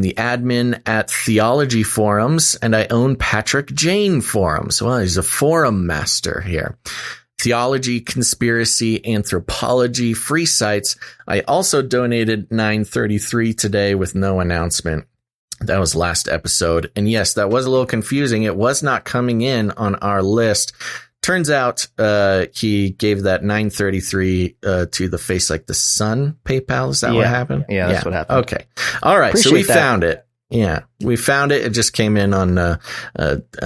the admin at Theology Forums, and I own Patrick Jane Forums. Well, he's a forum master here. Theology, conspiracy, anthropology, free sites. I also donated $9.33 today with no announcement. That was last episode. And yes, that was a little confusing. It was not coming in on our list. Turns out he gave that $9.33 to the Face Like the Sun PayPal. Is that what happened? Yeah, that's what happened. Okay. All right. Appreciate so we that. found it. Yeah, we found it. It just came in on a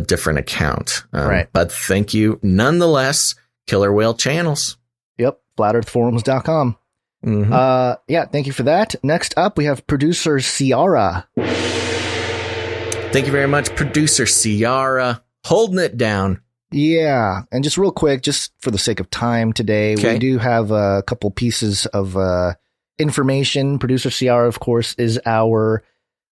different account. Right. But thank you nonetheless, Killer Whale Channels. Yep. FlatEarthForums.com. Mm-hmm. Thank you for that. Next up, we have producer Ciara. Thank you very much, producer Ciara. Holding it down. Yeah, and just real quick, just for the sake of time today, we do have a couple pieces of information. Producer Ciara, of course, is our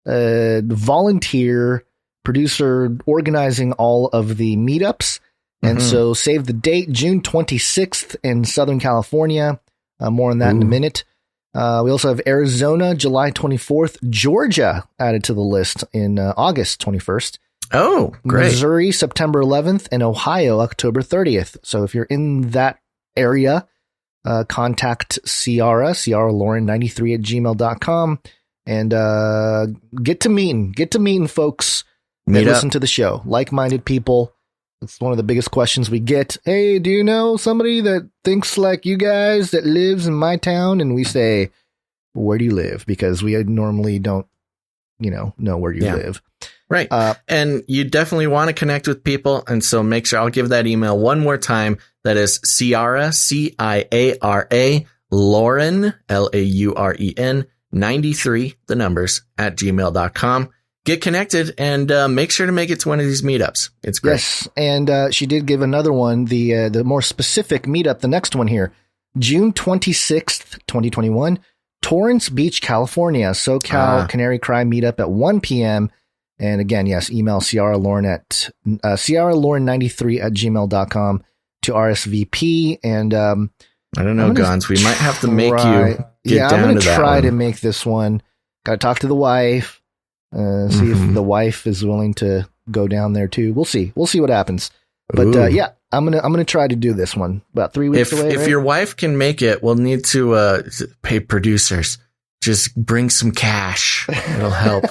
volunteer producer organizing all of the meetups. And so save the date, June 26th in Southern California. More on that in a minute. We also have Arizona, July 24th, Georgia added to the list in August 21st. Oh, great. Missouri, September 11th, and Ohio, October 30th. So if you're in that area, contact Ciara Lauren93 at gmail.com, and get to meeting folks that listen to the show. Like-minded people. It's one of the biggest questions we get. Hey, do you know somebody that thinks like you guys that lives in my town? And we say, where do you live? Because we normally don't, know where you live. Right. And you definitely want to connect with people. And so make sure I'll give that email one more time. That is Ciara, Ciara, Lauren, Lauren, 93, the numbers, at gmail.com. Get connected and make sure to make it to one of these meetups. It's great. Yes. And she did give another one, the more specific meetup, the next one here, June 26th, 2021, Torrance Beach, California, SoCal Canary Cry meetup at 1 p.m. And again, yes, email Ciara Lauren at Lauren93 at gmail.com to RSVP. And I don't know, Gons. We might have to make you get down to that. Yeah, I'm going to try to make this one. Got to talk to the wife. See if the wife is willing to go down there too. We'll see. We'll see what happens. But yeah, I'm gonna try to do this one. About 3 weeks away. If your wife can make it, we'll need to pay producers. Just bring some cash. It'll help.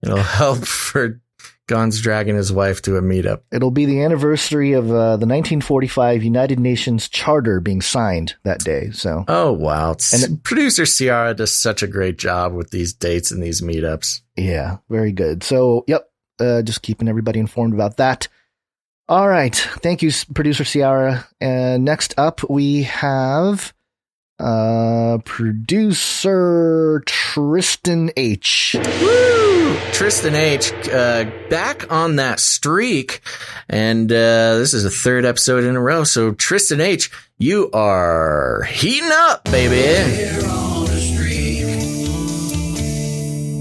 It'll help for Gon's dragging his wife to a meetup. It'll be the anniversary of the 1945 United Nations Charter being signed that day. So. Oh wow! And producer Ciara does such a great job with these dates and these meetups. Yeah, very good. So, yep, just keeping everybody informed about that. All right, thank you, producer Ciara. And next up, we have producer Tristan H. Woo! Tristan H. Back on that streak, and this is the third episode in a row. So Tristan H., you are heating up, baby.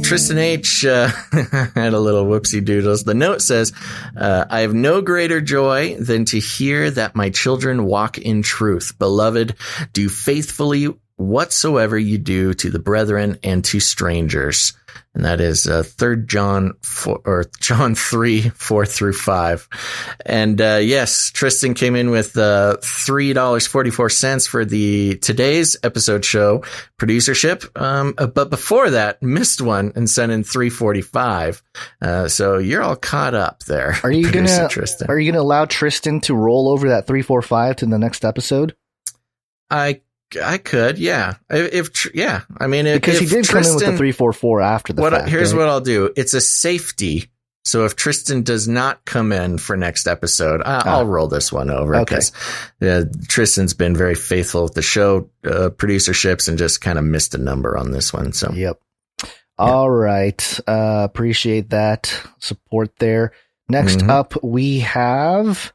Tristan H. Had a little whoopsie doodles. The note says, I have no greater joy than to hear that my children walk in truth. Beloved, do faithfully whatsoever you do to the brethren and to strangers. And that is 3 John 4, or John 3, 4 through 5. And yes, Tristan came in with $3.44 for the today's episode show producership. But before that, missed one and sent in $3.45. So you're all caught up there. Are you gonna allow Tristan to roll over that 345 to the next episode? I could, yeah. Because he did come in with the 344 after the fact. Here's what I'll do. It's a safety. So if Tristan does not come in for next episode, I'll roll this one over. Okay. Because Tristan's been very faithful with the show producerships and just kind of missed a number on this one. So yep. All right. Appreciate that support there. Next up, we have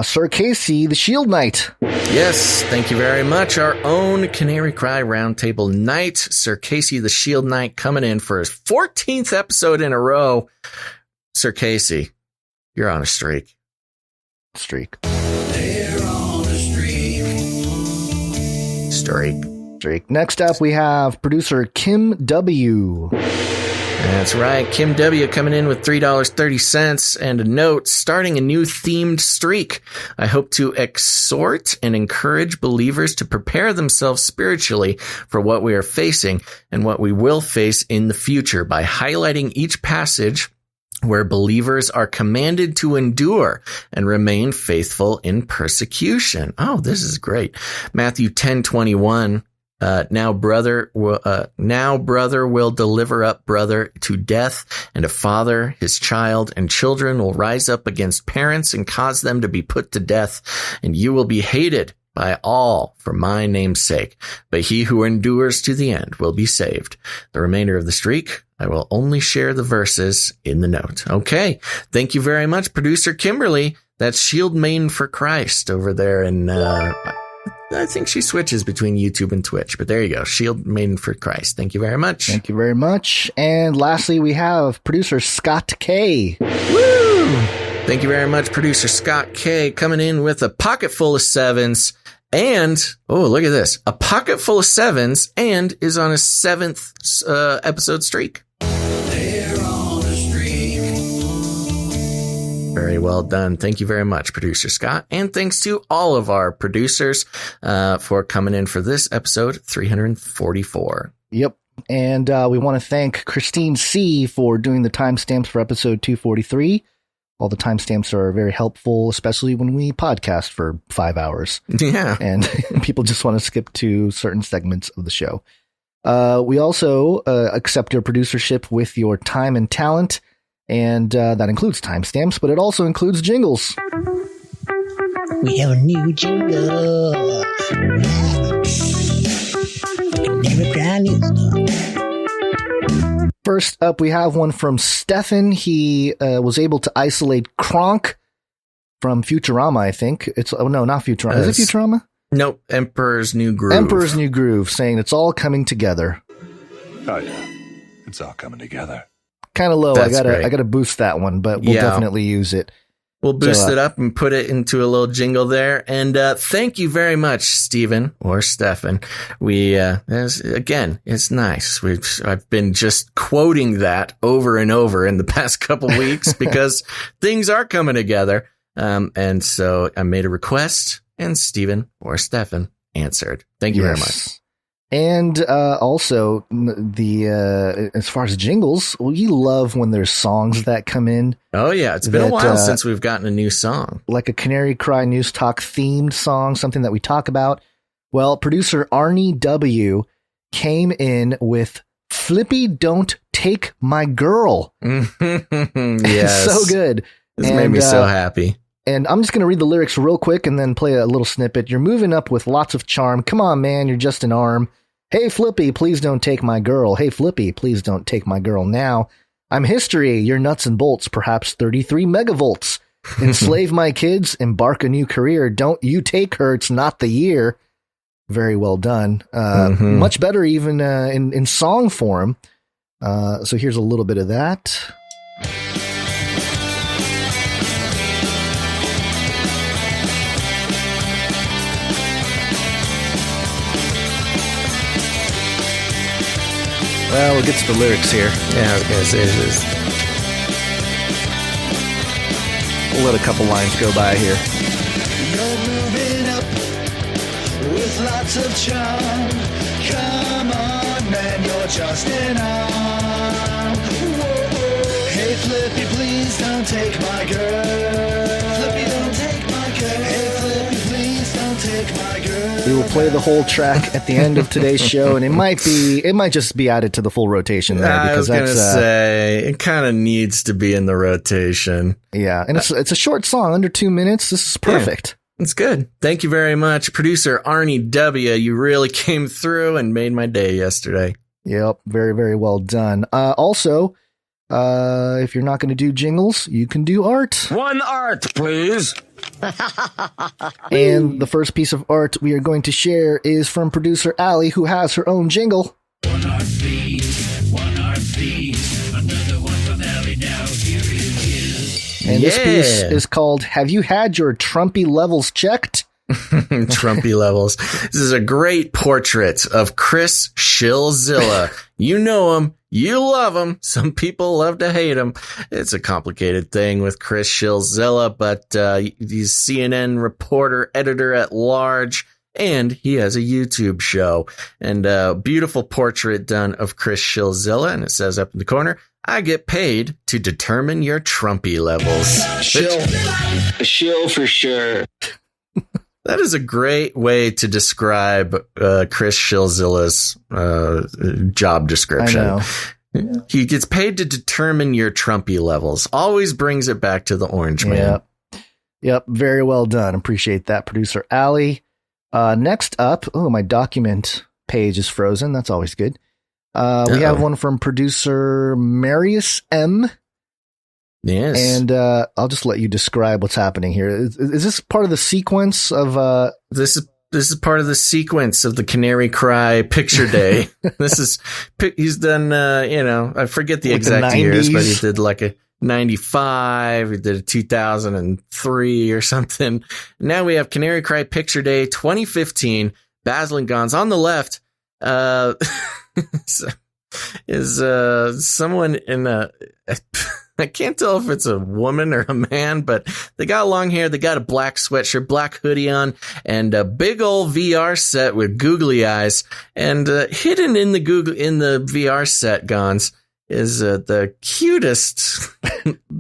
Sir Casey, the Shield Knight. Yes, thank you very much. Our own Canary Cry Roundtable Knight, Sir Casey, the Shield Knight, coming in for his 14th episode in a row. Sir Casey, you're on a streak. They're on a streak. Next up, we have producer Kim W. That's right. Kim W. coming in with $3.30 and a note, starting a new themed streak. I hope to exhort and encourage believers to prepare themselves spiritually for what we are facing and what we will face in the future by highlighting each passage where believers are commanded to endure and remain faithful in persecution. Oh, this is great. Matthew 10:21. Now brother will deliver up brother to death, and a father his child, and children will rise up against parents and cause them to be put to death, and you will be hated by all for my name's sake. But he who endures to the end will be saved. The remainder of the streak, I will only share the verses in the note. Okay. Thank you very much, producer Kimberly. That's Shield Maiden for Christ over there in, I think she switches between YouTube and Twitch, but there you go. Shield Maiden for Christ. Thank you very much. Thank you very much. And lastly, we have producer Scott K. Woo! Thank you very much, producer Scott K, coming in with a pocket full of sevens. And, oh, look at this. A pocket full of sevens and is on a 7th episode streak. They're on a streak. Very well done. Thank you very much, producer Scott. And thanks to all of our producers for coming in for this episode 344. Yep. And we want to thank Christine C. for doing the timestamps for episode 243. All the timestamps are very helpful, especially when we podcast for 5 hours. Yeah. And people just want to skip to certain segments of the show. We also accept your producership with your time and talent, and that includes timestamps, but it also includes jingles. We have a new jingle. Never cry new stuff. First up, we have one from Stefan. He was able to isolate Kronk from Futurama, I think. No, not Futurama. Is it Futurama? Nope. Emperor's New Groove. Emperor's New Groove, saying it's all coming together. Oh, yeah. It's all coming together. Kind of low. That's I gotta boost that one, but we'll definitely use it. We'll boost it up and put it into a little jingle there. And thank you very much, Stephen or Stefan. Again, it's nice. I've been just quoting that over and over in the past couple weeks because things are coming together. And so I made a request, and Stephen or Stefan answered. Thank you very much. And also, as far as jingles, we love when there's songs that come in. Oh, yeah. It's been a while since we've gotten a new song. Like a Canary Cry News Talk themed song, something that we talk about. Well, producer Arnie W. came in with Flippy Don't Take My Girl. Yes. So good. This made me so happy. And I'm just going to read the lyrics real quick and then play a little snippet. You're moving up with lots of charm. Come on, man, you're just an arm. Hey, Flippy, please don't take my girl. Hey, Flippy, please don't take my girl now. I'm history, you're nuts and bolts, perhaps 33 megavolts. Enslave my kids, embark a new career. Don't you take her, it's not the year. Very well done. Much better even in song form. So here's a little bit of that. Well, we'll get to the lyrics here. Yeah, I was going to say this. We'll let a couple lines go by here. You're moving up with lots of charm. Come on, man, you're just an arm. Whoa. Hey, Flippy, please don't take my girl. Flippy, don't take my girl. Hey, Flippy, please don't take my girl. We will play the whole track at the end of today's show, and it might just be added to the full rotation there. I was going to say, it kind of needs to be in the rotation. Yeah, and it's a short song, under 2 minutes. This is perfect. Yeah, it's good. Thank you very much, producer Arnie W. You really came through and made my day yesterday. Yep, very, very well done. Also, if you're not going to do jingles, you can do art. One art, please. And the first piece of art we are going to share is from producer Allie, who has her own jingle. One art, please. Another one from Allie now. Here it is. And this piece is called "Have You Had Your Trumpy Levels Checked?" Trumpy levels. This is a great portrait of Chris Shillzilla. You know him. You love him. Some people love to hate him. It's a complicated thing with Chris Shilzilla, but he's CNN reporter, editor at large, and he has a YouTube show. And a beautiful portrait done of Chris Shilzilla, and it says up in the corner, I get paid to determine your Trumpy levels. Shill for sure. That is a great way to describe Chris Shilzilla's job description. I know. He gets paid to determine your Trumpy levels. Always brings it back to the Orange Man. Yep. Very well done. Appreciate that, producer Ali. Next up, my document page is frozen. That's always good. We have one from producer Marius M. Yes. And I'll just let you describe what's happening here. Is this part of the sequence of This is part of the sequence of the Canary Cry Picture Day. He's done I forget the like exact the years, but 90s. he did like a 95, he did a 2003 or something. Now we have Canary Cry Picture Day 2015. Basil and Gons on the left is someone in a I can't tell if it's a woman or a man, but they got long hair. They got a black sweatshirt, black hoodie on, and a big old VR set with googly eyes. And hidden in the VR set, Gons, is the cutest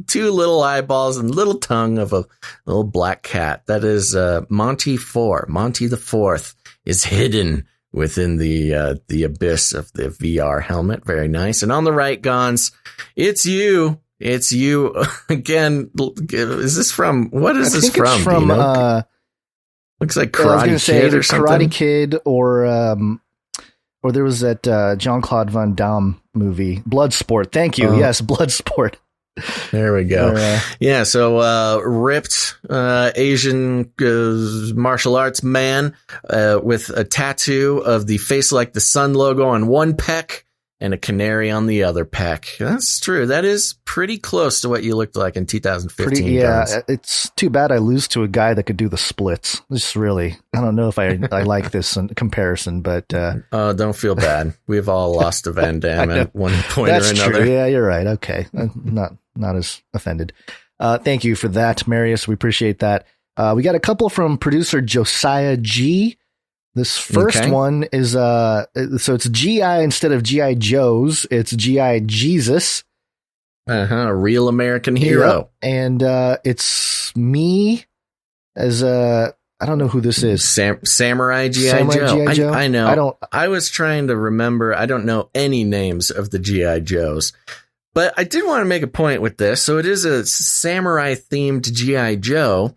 two little eyeballs and little tongue of a little black cat. That is Monty 4. Monty the Fourth is hidden within the abyss of the VR helmet. Very nice. And on the right, Gons, it's you. It's you again. Is this from? What is this from? It's from looks like I was Karate gonna say Kid either or something. Karate Kid or there was that Jean-Claude Van Damme movie, Bloodsport. Thank you. Yes, Bloodsport. There we go. Or, yeah. So ripped Asian martial arts man with a tattoo of the Face Like the Sun logo on one pec and a canary on the other pec. That's true. That is pretty close to what you looked like in 2015. yeah, it's too bad I lose to a guy that could do the splits. Just really, I don't know if I like this in comparison, but don't feel bad. We've all lost to Van Damme at one point that's or another. true. Yeah, you're right. Okay, I'm not as offended. Thank you for that, Marius. We appreciate that. We got a couple from producer Josiah G. This first one is so it's GI instead of GI Joe's. It's GI Jesus. A real American hero. Yep. And it's me as I don't know who this is. Samurai G.I. Samurai Joe. G.I. Joe? I know. I was trying to remember. I don't know any names of the G.I. Joes. But I did want to make a point with this. So it is a samurai themed G.I. Joe.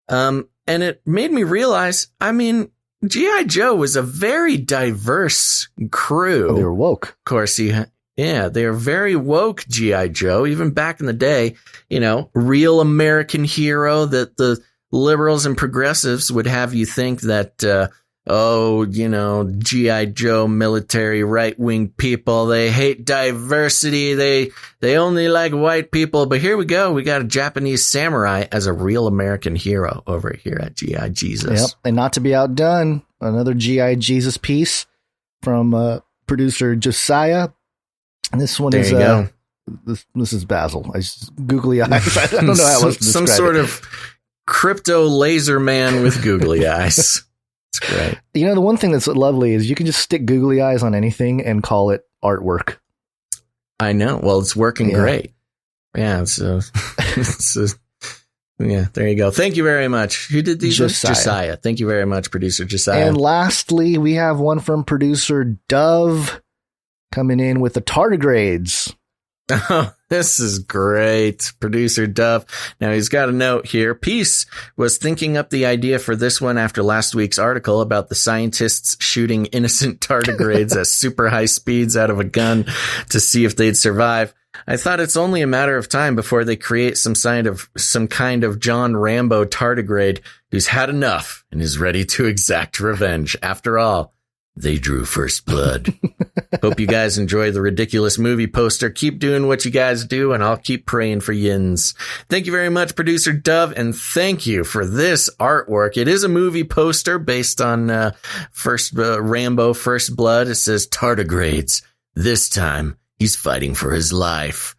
And it made me realize, I mean, G.I. Joe was a very diverse crew. Oh, they were woke. Of course, they are very woke, G.I. Joe. Even back in the day, real American hero that the liberals and progressives would have you think that, G.I. Joe military right-wing people, they hate diversity. They only like white people. But here we go. We got a Japanese samurai as a real American hero over here at G.I. Jesus. Yep. And not to be outdone, another GI Jesus piece from producer Josiah. And this one is this is Basil. Googly eyes. I don't know how else to describe some sort of crypto laser man with googly eyes. It's great. The one thing that's lovely is you can just stick googly eyes on anything and call it artwork. I know. Well, it's working great. Yeah. Yeah, there you go. Thank you very much. Who did these? Josiah. Thank you very much, producer Josiah. And lastly, we have one from producer Dove coming in with the tardigrades. Oh, this is great. Producer Dove. Now he's got a note here. Peace was thinking up the idea for this one after last week's article about the scientists shooting innocent tardigrades at super high speeds out of a gun to see if they'd survive. I thought it's only a matter of time before they create some kind of John Rambo tardigrade who's had enough and is ready to exact revenge. After all, they drew first blood. Hope you guys enjoy the ridiculous movie poster. Keep doing what you guys do, and I'll keep praying for yins. Thank you very much, producer Dove, and thank you for this artwork. It is a movie poster based on Rambo First Blood. It says tardigrades. This time, He's fighting for his life.